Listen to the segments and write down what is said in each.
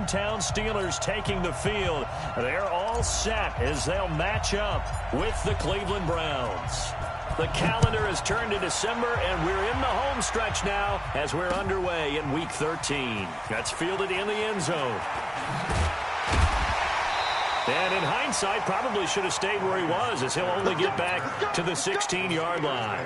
hometown Steelers taking the field. They're all set as they'll match up with the Cleveland Browns. The calendar has turned to December, and we're in the home stretch now as we're underway in Week 13. That's fielded in the end zone. And in hindsight, probably should have stayed where he was, as he'll only get back to the 16-yard line.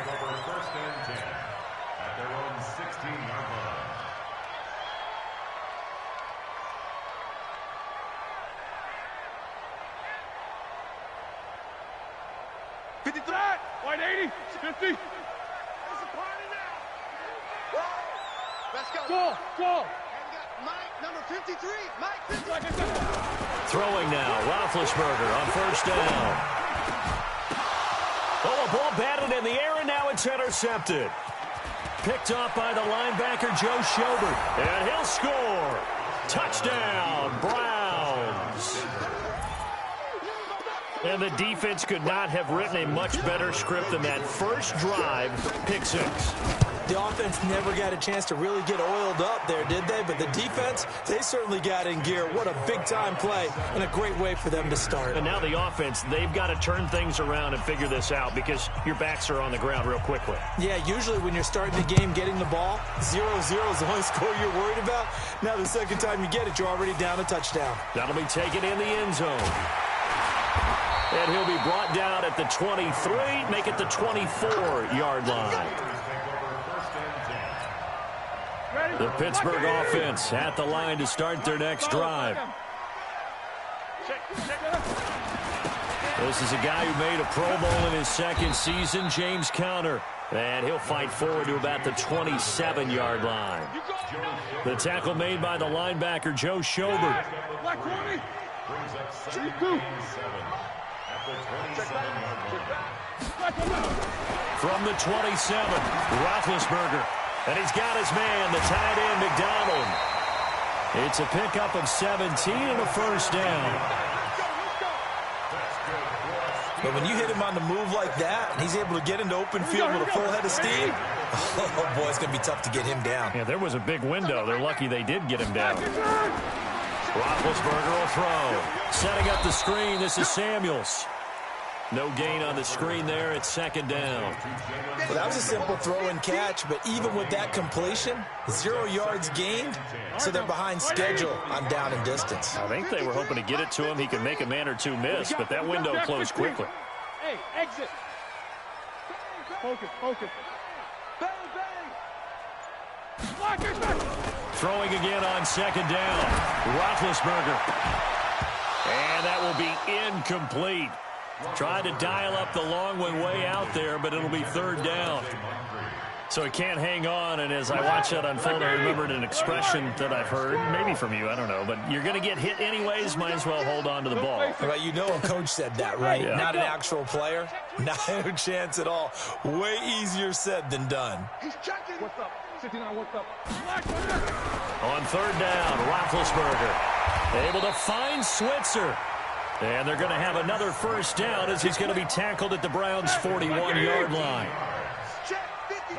Go. Mike, number 53. Mike, 53. Throwing now, Roethlisberger on first down. Oh, a ball batted in the air, and now it's intercepted. Picked off by the linebacker, Joe Schobert. And he'll score. Touchdown, Browns. And the defense could not have written a much better script than that first drive, pick six. The offense never got a chance to really get oiled up there, did they? But the defense, they certainly got in gear. What a big-time play and a great way for them to start. And now the offense, they've got to turn things around and figure this out because your backs are on the ground real quickly. Yeah, usually when you're starting the game, getting the ball, 0-0 is the only score you're worried about. Now the second time you get it, you're already down a touchdown. That'll be taken in the end zone. And he'll be brought down at the 23, make it the 24-yard line. The Pittsburgh offense at the line to start their next drive. This is a guy who made a Pro Bowl in his second season, James Conner. And he'll fight forward to about the 27-yard line. The tackle made by the linebacker, Joe Schobert. From the 27, Roethlisberger. And he's got his man, the tight end, McDonald. It's a pickup of 17 and a first down. But when you hit him on the move like that, and he's able to get into open field with a full head of steam, oh, boy, it's going to be tough to get him down. Yeah, there was a big window. They're lucky they did get him down. Roethlisberger will throw. Setting up the screen, this is Samuels. No gain on the screen there. It's second down. Well, that was a simple throw and catch, but even with that completion, 0 yards gained, so they're behind schedule on down and distance. I think they were hoping to get it to him. He could make a man or two miss, but that window closed quickly. Hey, exit. Focus. Bang. Throwing again on second down. Roethlisberger. And that will be incomplete. Tried to dial up the long one way out there, but it'll be third down. So he can't hang on, and as I watch that unfold, I remembered an expression that I've heard, maybe from you, I don't know, but you're going to get hit anyways, might as well hold on to the ball. Right, you know a coach said that, right? Yeah. Not an actual player. Not a chance at all. Way easier said than done. He's checking. What's up? 69, what's up? On third down, Roethlisberger able to find Switzer. And they're going to have another first down as he's going to be tackled at the Browns' 41-yard line.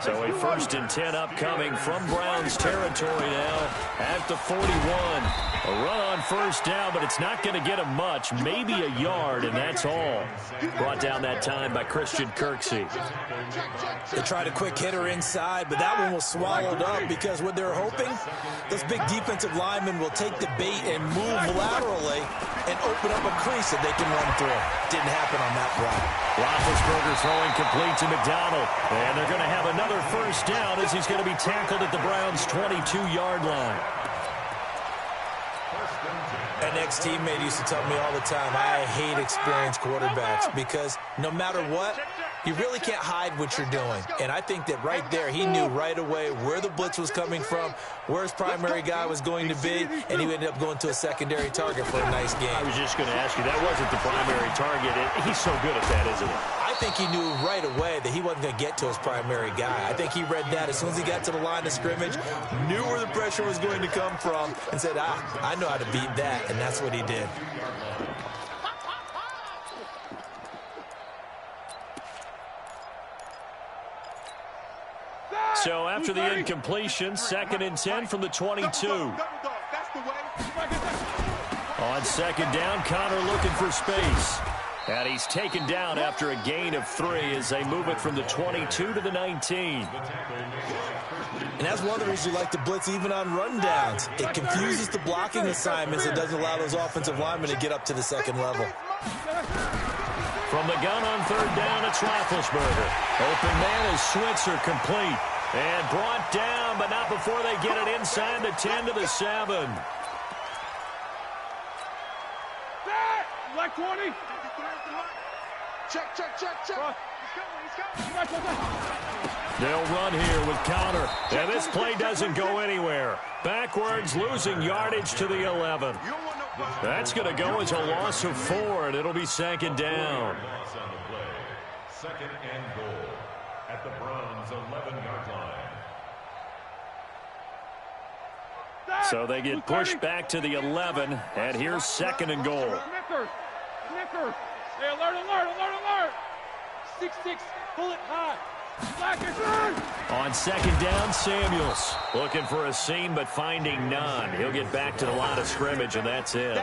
So a 1st and 10 upcoming from Browns territory now at the 41. A run on first down, but it's not going to get him much. Maybe a yard, and that's all. Brought down that time by Christian Kirksey. They tried a quick hitter inside, but that one was swallowed up because what they're hoping, those big defensive linemen will take the bait and move laterally and open up a crease that they can run through. Didn't happen on that play. Roethlisberger throwing complete to McDonald. And they're going to have another first down as he's going to be tackled at the Browns' 22-yard line. An ex-teammate used to tell me all the time, I hate experienced quarterbacks because no matter what, you really can't hide what you're doing. And I think that right there, he knew right away where the blitz was coming from, where his primary guy was going to be, and he ended up going to a secondary target for a nice game. I was just going to ask you, that wasn't the primary target. He's so good at that, isn't he? I think he knew right away that he wasn't going to get to his primary guy. I think he read that as soon as he got to the line of scrimmage, knew where the pressure was going to come from, and said, I know how to beat that, and that's what he did. So after the incompletion, 2nd and 10 from the 22. On second down, Connor looking for space. And he's taken down after a gain of 3 as they move it from the 22 to the 19. And that's one of the reasons you like to blitz even on rundowns. It confuses the blocking assignments. It doesn't allow those offensive linemen to get up to the second level. From the gun on third down, it's Roethlisberger. Open man is Switzer, complete. And brought down, but not before they get it inside the 10 to the 7. Like 20. Check. They'll run here with Connor. And this play doesn't go anywhere. Backwards, losing yardage to the 11. That's going to go as a loss of 4, and it'll be second down. Second and goal at the Browns' 11-yard line. So they get pushed back to the 11, and here's second and goal. Snickers. Hey, alert. 6-6, pull it high. On second down, Samuels looking for a seam but finding none. He'll get back to the line of scrimmage, and that's it.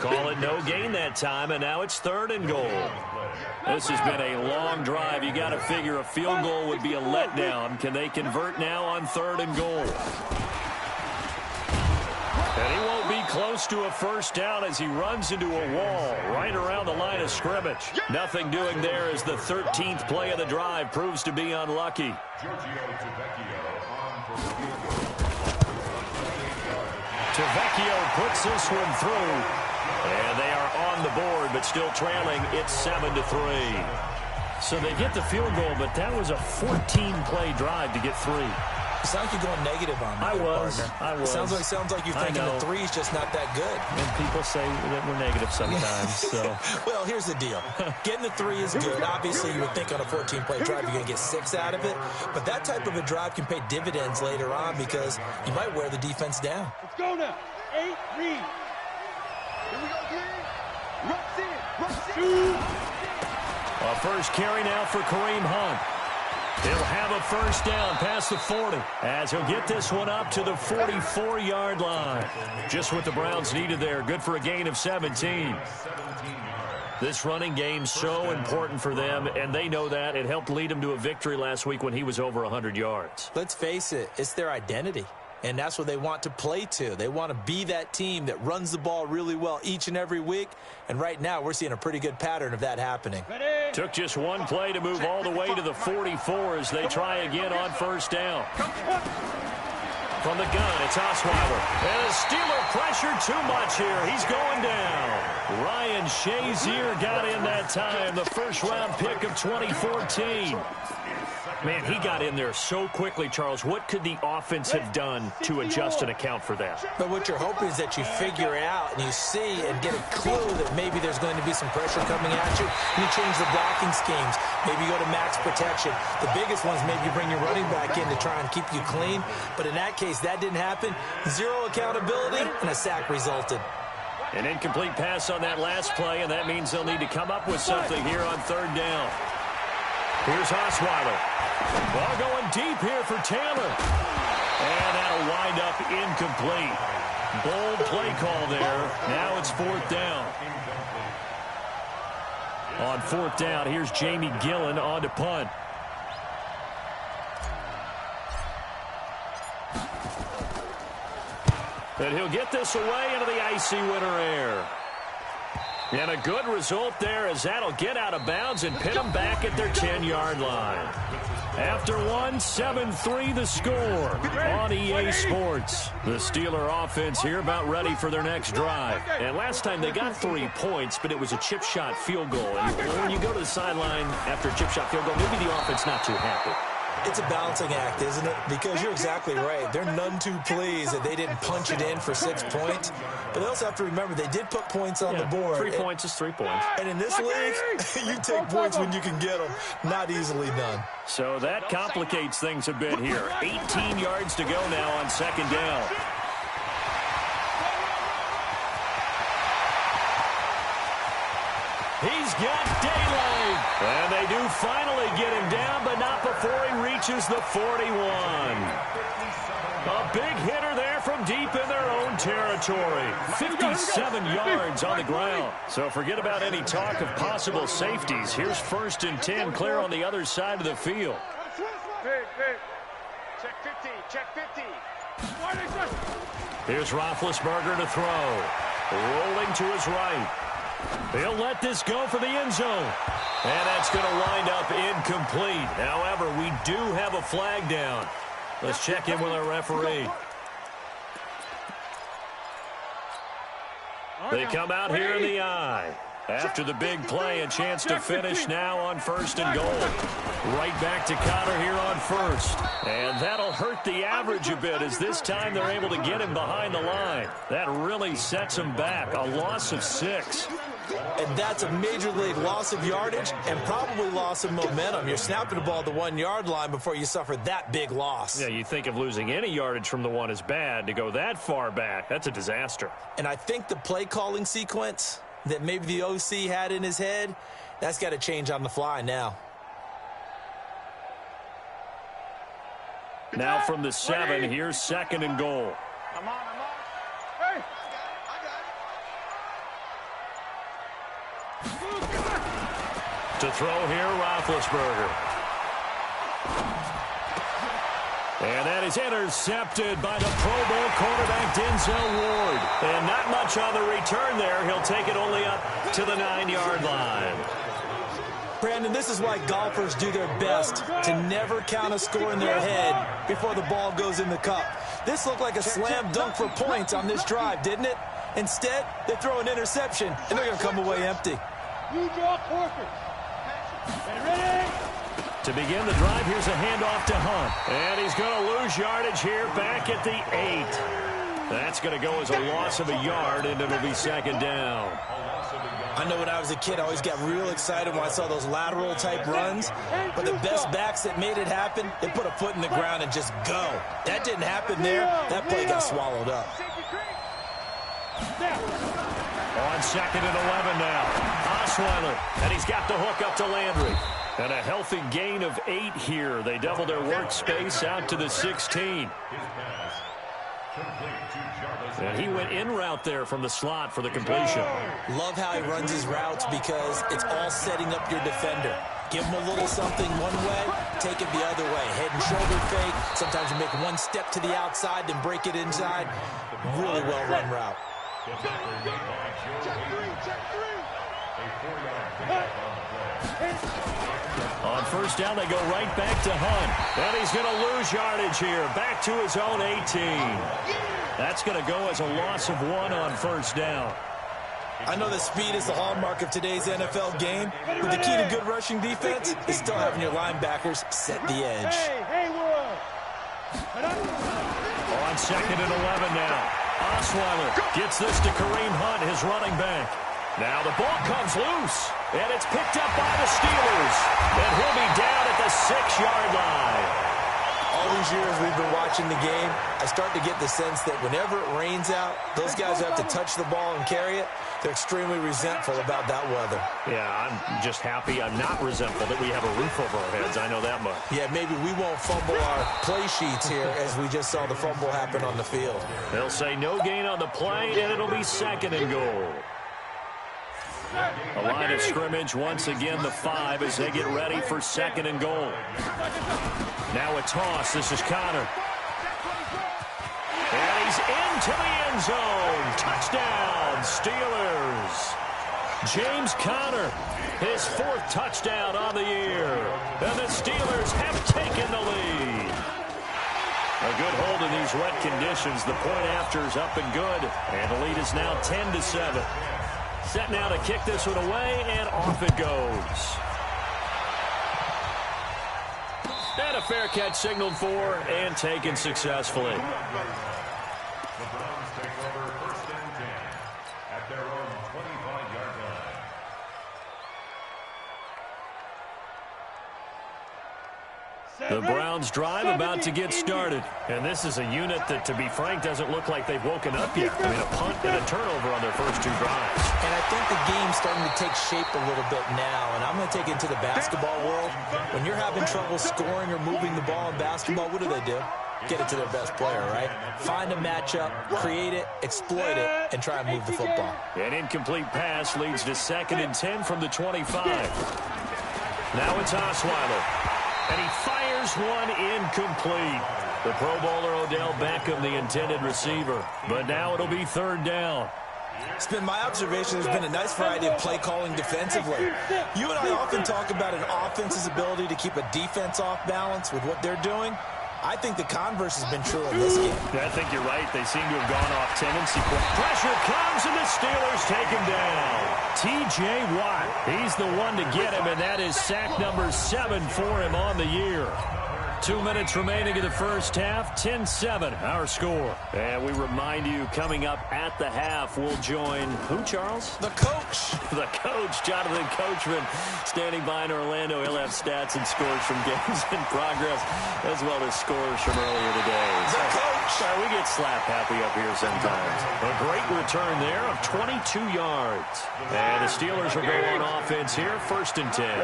Call it no gain that time, and now it's third and goal. This has been a long drive. You got to figure a field goal would be a letdown. Can they convert now on third and goal? And he won't be close to a first down as he runs into a wall right around the line of scrimmage. Nothing doing there as the 13th play of the drive proves to be unlucky. Tavecchio puts this one through. And they are on the board, but still trailing. It's 7-3. So they get the field goal, but that was a 14-play drive to get 3. It sounds like you're going negative on that, I was. Sounds like you're thinking the 3's just not that good. And people say that we're negative sometimes. So. Well, here's the deal. Getting the 3 is good. Obviously, you would think on a 14-play drive you're going to get 6 out of it. But that type of a drive can pay dividends later on because you might wear the defense down. Let's go now. 8, read. Here we go, 3. Rush in. A first carry now for Kareem Hunt. He'll have a first down past the 40 as he'll get this one up to the 44-yard line. Just what the Browns needed there. Good for a gain of 17. This running game's so important for them, and they know that. It helped lead them to a victory last week when he was over 100 yards. Let's face it, it's their identity. And that's what they want to play to. They want to be that team that runs the ball really well each and every week. And right now, we're seeing a pretty good pattern of that happening. Took just one play to move all the way to the 44 as they try again on first down. From the gun, it's Osweiler. And the Steeler pressure too much here. He's going down. Ryan Shazier got in that time, the first-round pick of 2014. Man, he got in there so quickly, Charles. What could the offense have done to adjust and account for that? But what you're hoping is that you figure out and you see and get a clue that maybe there's going to be some pressure coming at you, and you change the blocking schemes. Maybe you go to max protection. The biggest ones, maybe you bring your running back in to try and keep you clean. But in that case, that didn't happen. 0 accountability, and a sack resulted. An incomplete pass on that last play, and that means they'll need to come up with something here on third down. Here's Osweiler. Ball going deep here for Taylor. And that'll wind up incomplete. Bold play call there. Now it's fourth down. On fourth down, here's Jamie Gillen on to punt. And he'll get this away into the icy winter air. And a good result there as that'll get out of bounds and pin them back at their 10-yard line. After one, 7-3 the score on EA Sports. The Steeler offense here about ready for their next drive. And last time they got 3 points, but it was a chip shot field goal. And when you go to the sideline after a chip shot field goal, maybe the offense not too happy. It's a balancing act, isn't it? Because you're exactly right. They're none too pleased that they didn't punch it in for 6 points. But they also have to remember they did put points on the board. 3 points is 3 points. And in this league, you take points when you can get them. Not easily done. So that complicates things a bit here. 18 yards to go now on second down. He's got daylight. And they do finally get him down, but not before he reaches the 41. A big hitter there from deep in their own territory. 57 yards on the ground. So forget about any talk of possible safeties. Here's 1st and 10 clear on the other side of the field. Check 50, check 50. Here's Roethlisberger to throw. Rolling to his right. He'll let this go for the end zone. And that's going to wind up incomplete. However, we do have a flag down. Let's check in with our referee. They come out here in the eye. After the big play, a chance to finish now on 1st and goal. Right back to Connor here on 1st. And that'll hurt the average a bit as this time they're able to get him behind the line. That really sets him back. A loss of 6. And that's a major league loss of yardage and probably loss of momentum. You're snapping the ball at the 1-yard line before you suffer that big loss. Yeah, you think of losing any yardage from the 1 is bad. To go that far back, that's a disaster. And I think the play calling sequence that maybe the OC had in his head, that's got to change on the fly now. Now from the 7, here's 2nd and goal. I'm on. Hey! To throw here, Roethlisberger. And that is intercepted by the Pro Bowl quarterback, Denzel Ward. And not much on the return there. He'll take it only up to the 9-yard line. Brandon, this is why golfers do their best to never count a score in their head before the ball goes in the cup. This looked like a slam dunk for points on this drive, didn't it? Instead, they throw an interception, and they're going to come away empty. You draw quarters. Ready? To begin the drive, here's a handoff to Hunt. And he's going to lose yardage here back at the 8. That's going to go as a loss of a yard, and it'll be 2nd down. I know when I was a kid, I always got real excited when I saw those lateral-type runs. But the best backs that made it happen, they put a foot in the ground and just go. That didn't happen there. That play got swallowed up. On 2nd and 11 now. Osweiler, and he's got the hook up to Landry. And a healthy gain of 8 here. They double their workspace out to the 16. And he went in route there from the slot for the completion. Love how he runs his routes because it's all setting up your defender. Give him a little something one way, take it the other way. Head and shoulder fake. Sometimes you make one step to the outside, then break it inside. Really well-run route. On 1st down, they go right back to Hunt. And he's going to lose yardage here. Back to his own 18. That's going to go as a loss of 1 on 1st down. I know that speed is the hallmark of today's NFL game, but the key to good rushing defense is still having your linebackers set the edge. On 2nd and 11 now. Osweiler gets this to Kareem Hunt, his running back. Now the ball comes loose, and it's picked up by the Steelers. And he'll be down at the 6-yard line. All these years we've been watching the game, I start to get the sense that whenever it rains out, those guys who have to touch the ball and carry it, they're extremely resentful about that weather. Yeah, I'm just happy I'm not resentful that we have a roof over our heads. I know that much. Yeah, maybe we won't fumble our play sheets here as we just saw the fumble happen on the field. They'll say no gain on the play, and it'll be 2nd and goal. A line of scrimmage once again, the 5, as they get ready for 2nd and goal. Now a toss. This is Connor. And he's into the end zone. Touchdown, Steelers. James Conner, his 4th touchdown on the year. And the Steelers have taken the lead. A good hold in these wet conditions. The point after is up and good. And the lead is now 10-7. Set now to kick this one away, and off it goes. And a fair catch signaled for and taken successfully. The Browns take over 1st and 10 at their own 25-yard line. Set. The Browns drive about to get started. And this is a unit that, to be frank, doesn't look like they've woken up yet. I mean, a punt and a turnover on their first two drives. And I think the game's starting to take shape a little bit now. And I'm going to take it to the basketball world. When you're having trouble scoring or moving the ball in basketball, what do? Get it to their best player, right? Find a matchup, create it, exploit it, and try and move the football. An incomplete pass leads to 2nd and 10 from the 25. Now it's Osweiler. And he fires one incomplete. The Pro Bowler Odell Beckham, the intended receiver. But now it'll be 3rd down. It's been my observation there's been a nice variety of play calling defensively. You and I often talk about an offense's ability to keep a defense off balance with what they're doing. I think the converse has been true in this game. I think you're right. They seem to have gone off tendency. Pressure comes, and the Steelers take him down. T.J. Watt, he's the one to get him, and that is sack number 7 for him on the year. 2 minutes remaining in the first half, 10-7, our score. And we remind you, coming up at the half, we'll join who, Charles? The coach. The coach, Jonathan Coachman, standing by in Orlando. He'll have stats and scores from games in progress, as well as scores from earlier today. The coach. We get slap happy up here sometimes. A great return there of 22 yards. And the Steelers will go on offense here, 1st and 10.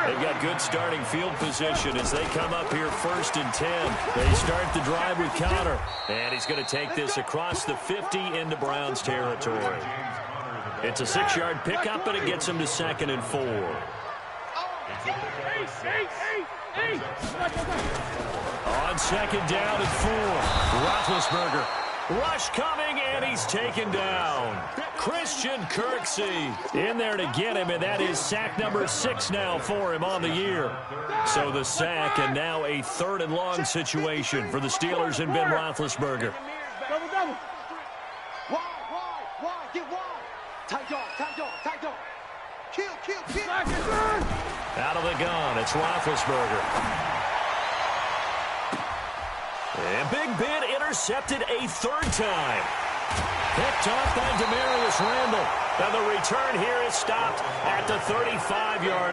They've got good starting field position as they come up here 1st and 10. They start the drive with Connor. And he's going to take this across the 50 into Browns territory. It's a 6-yard pickup, but it gets him to 2nd and 4. On 2nd down and 4. Roethlisberger. Rush coming, and he's taken down. Christian Kirksey in there to get him, and that is sack number 6 now for him on the year. So the sack, and now a 3rd and long situation for the Steelers and Ben Roethlisberger. Double. Wide, get wide. Tight dog. Kill. Out of the gun, it's Roethlisberger. And Big Ben intercepted a 3rd time. Picked off by Demarius Randall. And the return here is stopped at the 35-yard